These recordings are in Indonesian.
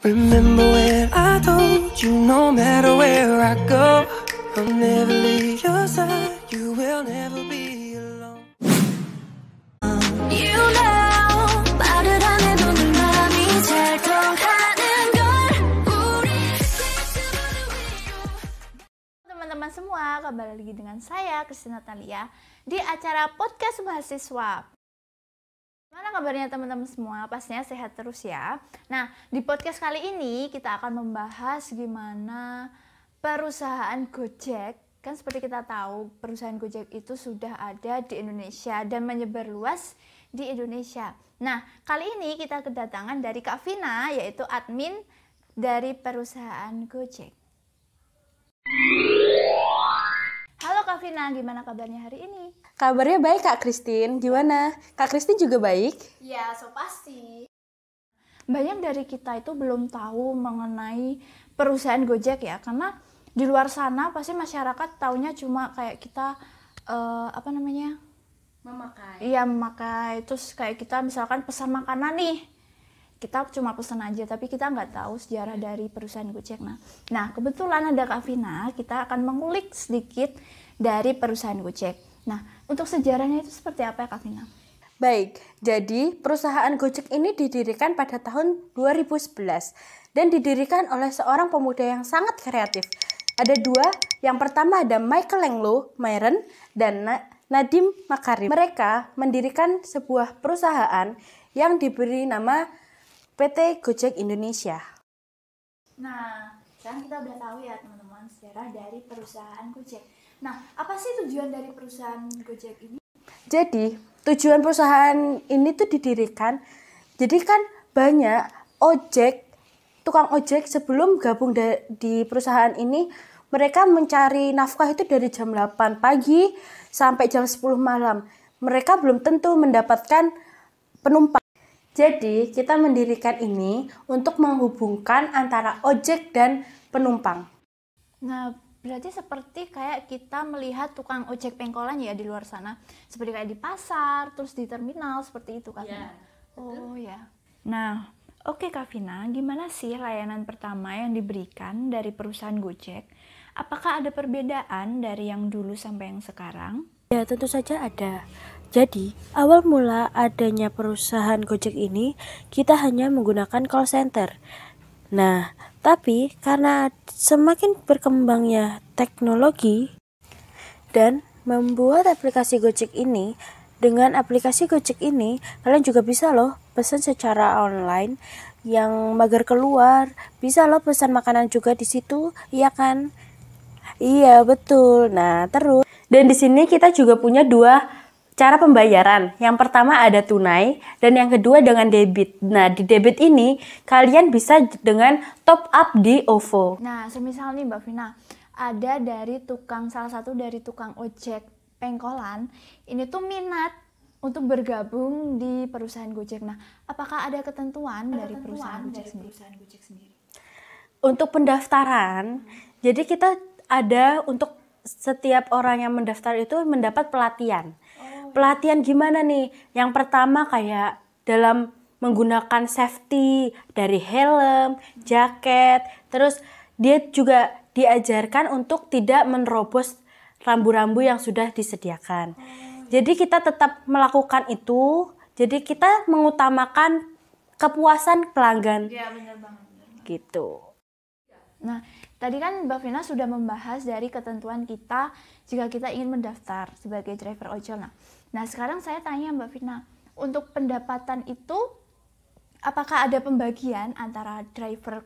Remember when I told you no matter where I go, I'll never leave your side, you will never be alone. You know, 말을 안 해도 내 맘이 잘 통하는 걸 우리 Teman-teman semua, kembali lagi dengan saya Christina Natalia di acara podcast mahasiswa. Gimana kabarnya teman-teman semua? Pastinya sehat terus ya. Nah, di podcast kali ini kita akan membahas gimana perusahaan Gojek. Kan seperti kita tahu, perusahaan Gojek itu sudah ada di Indonesia dan menyebar luas di Indonesia. Nah, kali ini kita kedatangan dari Kak Vina, yaitu admin dari perusahaan Gojek. Halo Kak Vina, gimana kabarnya hari ini? Kabarnya baik Kak Christine, gimana? Kak Christine juga baik? Ya, so pasti. Banyak dari kita itu belum tahu mengenai perusahaan Gojek ya, karena di luar sana pasti masyarakat taunya cuma kayak kita Memakai. Iya, memakai. Terus kayak kita misalkan pesan makanan nih, kita cuma pesan aja, tapi kita nggak tahu sejarah dari perusahaan Gojek. Nah, kebetulan ada Kak Vina, kita akan mengulik sedikit dari perusahaan Gojek. Nah, untuk sejarahnya itu seperti apa ya Kak Vina? Baik, jadi perusahaan Gojek ini didirikan pada tahun 2011 dan didirikan oleh seorang pemuda yang sangat kreatif. Ada dua, yang pertama ada Michael Englo Myron dan Nadiem Makarim. Mereka mendirikan sebuah perusahaan yang diberi nama PT Gojek Indonesia. Nah, sekarang kita udah tahu ya teman-teman sejarah dari perusahaan Gojek. Nah, apa sih tujuan dari perusahaan Gojek ini? Jadi, tujuan perusahaan ini tuh didirikan, jadi kan banyak tukang ojek sebelum gabung di perusahaan ini, mereka mencari nafkah itu dari jam 8 pagi sampai jam 10 malam. Mereka belum tentu mendapatkan penumpang. Jadi, kita mendirikan ini untuk menghubungkan antara ojek dan penumpang. Nah, berarti seperti kayak kita melihat tukang ojek pengkolan ya di luar sana. Seperti kayak di pasar, terus di terminal, seperti itu Kak Vina. Oh ya. Nah, oke Kak Vina, gimana sih layanan pertama yang diberikan dari perusahaan Gojek? Apakah ada perbedaan dari yang dulu sampai yang sekarang? Ya, tentu saja ada. Jadi, awal mula adanya perusahaan Gojek ini, kita hanya menggunakan call center. Nah, tapi karena semakin berkembangnya teknologi dan membuat aplikasi Gojek ini, dengan aplikasi Gojek ini, kalian juga bisa loh pesan secara online yang mager keluar, bisa loh pesan makanan juga di situ, iya kan? Iya, betul. Nah, terus dan di sini kita juga punya dua cara pembayaran. Yang pertama ada tunai dan yang kedua dengan debit. Nah, di debit ini kalian bisa dengan top up di OVO. Nah, semisal nih Mbak Vina, ada salah satu dari tukang ojek pengkolan, ini tuh minat untuk bergabung di perusahaan Gojek. Nah, apakah ada ketentuan dari perusahaan Gojek sendiri? Untuk pendaftaran, jadi kita ada untuk setiap orang yang mendaftar itu mendapat pelatihan. Pelatihan gimana nih? Yang pertama kayak dalam menggunakan safety dari helm, jaket, terus dia juga diajarkan untuk tidak menerobos rambu-rambu yang sudah disediakan. Jadi kita tetap melakukan itu, jadi kita mengutamakan kepuasan pelanggan. Iya, benar banget. Gitu. Nah, tadi kan Mbak Vina sudah membahas dari ketentuan kita jika kita ingin mendaftar sebagai driver ojol. Nah, sekarang saya tanya Mbak Vina, untuk pendapatan itu apakah ada pembagian antara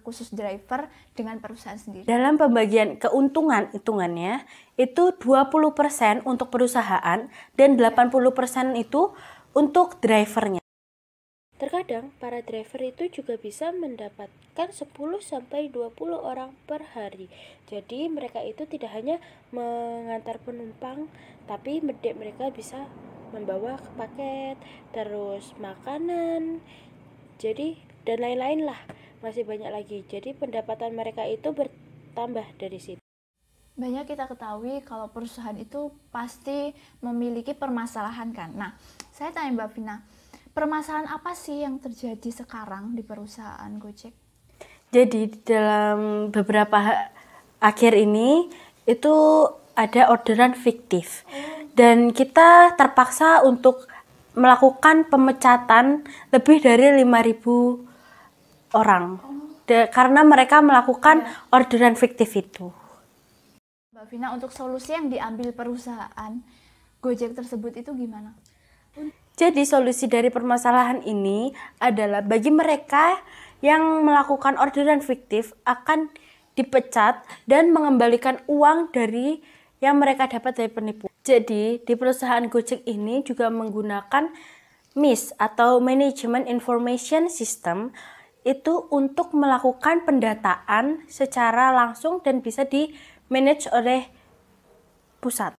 khusus driver dengan perusahaan sendiri? Dalam pembagian keuntungan hitungannya itu 20% untuk perusahaan dan 80% itu untuk drivernya. Terkadang para driver itu juga bisa mendapatkan 10-20 orang per hari. Jadi mereka itu tidak hanya mengantar penumpang, tapi mereka bisa membawa paket, terus makanan, jadi dan lain-lain lah, masih banyak lagi. Jadi pendapatan mereka itu bertambah dari situ. Banyak kita ketahui kalau perusahaan itu pasti memiliki permasalahan kan. Nah, saya tanya Mbak Vina, permasalahan apa sih yang terjadi sekarang di perusahaan Gojek? Jadi di dalam akhir ini itu ada orderan fiktif. Dan kita terpaksa untuk melakukan pemecatan lebih dari 5.000 orang. Karena mereka melakukan orderan fiktif itu. Mbak Vina, untuk solusi yang diambil perusahaan Gojek tersebut itu gimana? Jadi solusi dari permasalahan ini adalah bagi mereka yang melakukan orderan fiktif akan dipecat dan mengembalikan uang dari yang mereka dapat dari penipu. Jadi di perusahaan Gojek ini juga menggunakan MIS atau Management Information System itu untuk melakukan pendataan secara langsung dan bisa di-manage oleh pusat.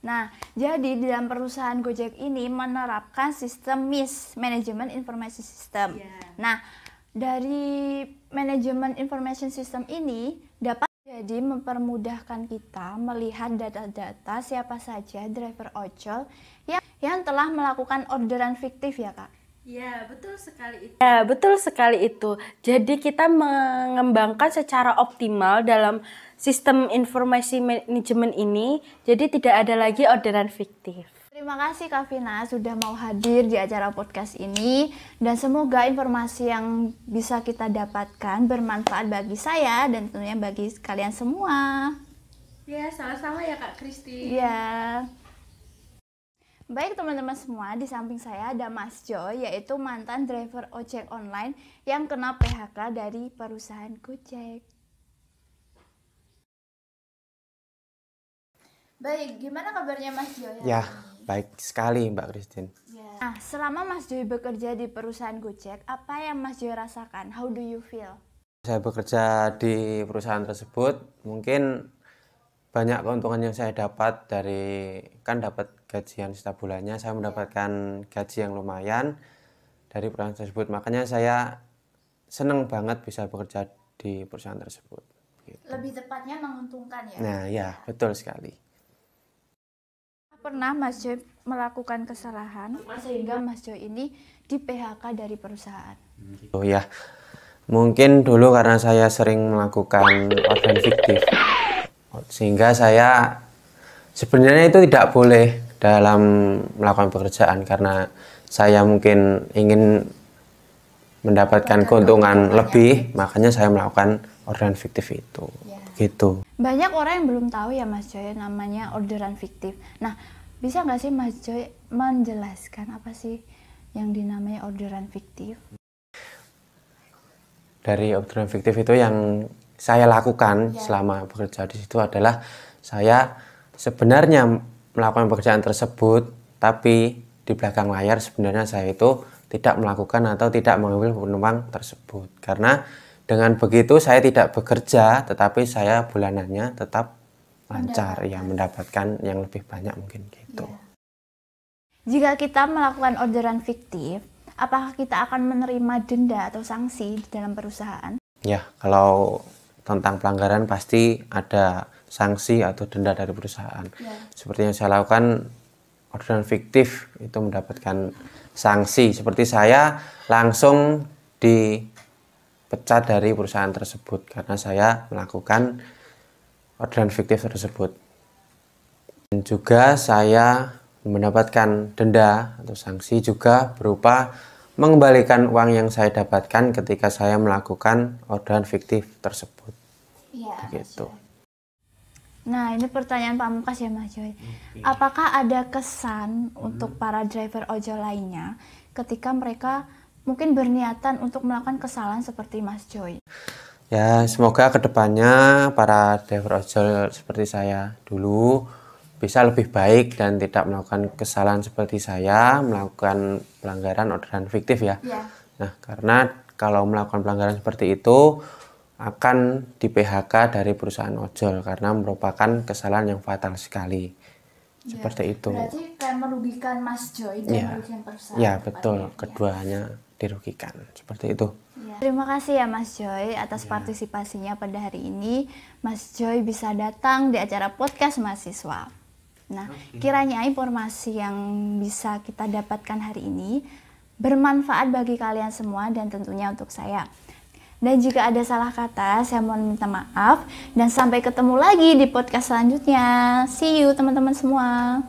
Nah, jadi di dalam perusahaan Gojek ini menerapkan sistem MIS, Management Information System. Nah, dari Management Information System ini dapat jadi mempermudahkan kita melihat data-data siapa saja driver ojol yang telah melakukan orderan fiktif ya Kak? Ya, betul sekali itu. Ya, betul sekali itu. Jadi kita mengembangkan secara optimal dalam sistem informasi manajemen ini, jadi tidak ada lagi orderan fiktif. Terima kasih Kak Vina sudah mau hadir di acara podcast ini, dan semoga informasi yang bisa kita dapatkan bermanfaat bagi saya dan tentunya bagi kalian semua. Ya, sama-sama ya Kak Kristi. Ya. Baik teman-teman semua, di samping saya ada Mas Joy, yaitu mantan driver ojek online yang kena PHK dari perusahaan Gojek. Baik, gimana kabarnya Mas Joy? Ya, baik sekali Mbak Christine. Nah, selama Mas Joy bekerja di perusahaan Gojek, apa yang Mas Joy rasakan? How do you feel? Saya bekerja di perusahaan tersebut, mungkin banyak keuntungan yang saya dapat dari, kan dapat gajian setiap bulannya, saya mendapatkan gaji yang lumayan dari perusahaan tersebut. Makanya saya senang banget bisa bekerja di perusahaan tersebut. Gitu. Lebih tepatnya menguntungkan ya? Nah ya, betul sekali. Pernah Mas Joy melakukan kesalahan sehingga Mas Joy ini di PHK dari perusahaan? Oh ya, mungkin dulu karena saya sering melakukan orderan fiktif, sehingga saya sebenarnya itu tidak boleh dalam melakukan pekerjaan, karena saya mungkin ingin mendapatkan keuntungan lebih, makanya saya melakukan orderan fiktif itu. Gitu. Banyak orang yang belum tahu ya Mas Joy namanya orderan fiktif. Nah, bisa nggak sih Mas Joy menjelaskan apa sih yang dinamai orderan fiktif? Dari orderan fiktif itu yang saya lakukan selama bekerja di situ adalah saya sebenarnya melakukan pekerjaan tersebut, tapi di belakang layar sebenarnya saya itu tidak melakukan atau tidak mengambil penumpang tersebut. Karena dengan begitu saya tidak bekerja, tetapi saya bulanannya tetap lancar, ya mendapatkan yang lebih banyak mungkin gitu. Jika kita melakukan orderan fiktif, apakah kita akan menerima denda atau sanksi di dalam perusahaan? Ya, kalau tentang pelanggaran pasti ada sanksi atau denda dari perusahaan. Seperti yang saya lakukan orderan fiktif itu mendapatkan sanksi. Seperti saya langsung dipecat dari perusahaan tersebut karena saya melakukan orderan fiktif tersebut. Dan juga saya mendapatkan denda atau sanksi juga berupa mengembalikan uang yang saya dapatkan ketika saya melakukan orderan fiktif tersebut. Begitu. Nah, ini pertanyaan pamungkas ya Mas Joy. Apakah ada kesan untuk para driver ojol lainnya ketika mereka mungkin berniatan untuk melakukan kesalahan seperti Mas Joy? Ya, semoga kedepannya para driver ojol seperti saya dulu bisa lebih baik dan tidak melakukan kesalahan seperti saya, melakukan pelanggaran orderan fiktif ya. Nah, karena kalau melakukan pelanggaran seperti itu akan di PHK dari perusahaan ojol karena merupakan kesalahan yang fatal sekali. Seperti itu. Berarti kan merugikan Mas Joy dan merugikan perusahaan. Ya, betul. Keduanya dirugikan. Seperti itu. Terima kasih ya Mas Joy atas partisipasinya pada hari ini. Mas Joy bisa datang di acara podcast mahasiswa. Nah, kiranya informasi yang bisa kita dapatkan hari ini bermanfaat bagi kalian semua dan tentunya untuk saya. Dan jika ada salah kata, saya mohon minta maaf. Dan sampai ketemu lagi di podcast selanjutnya. See you teman-teman semua.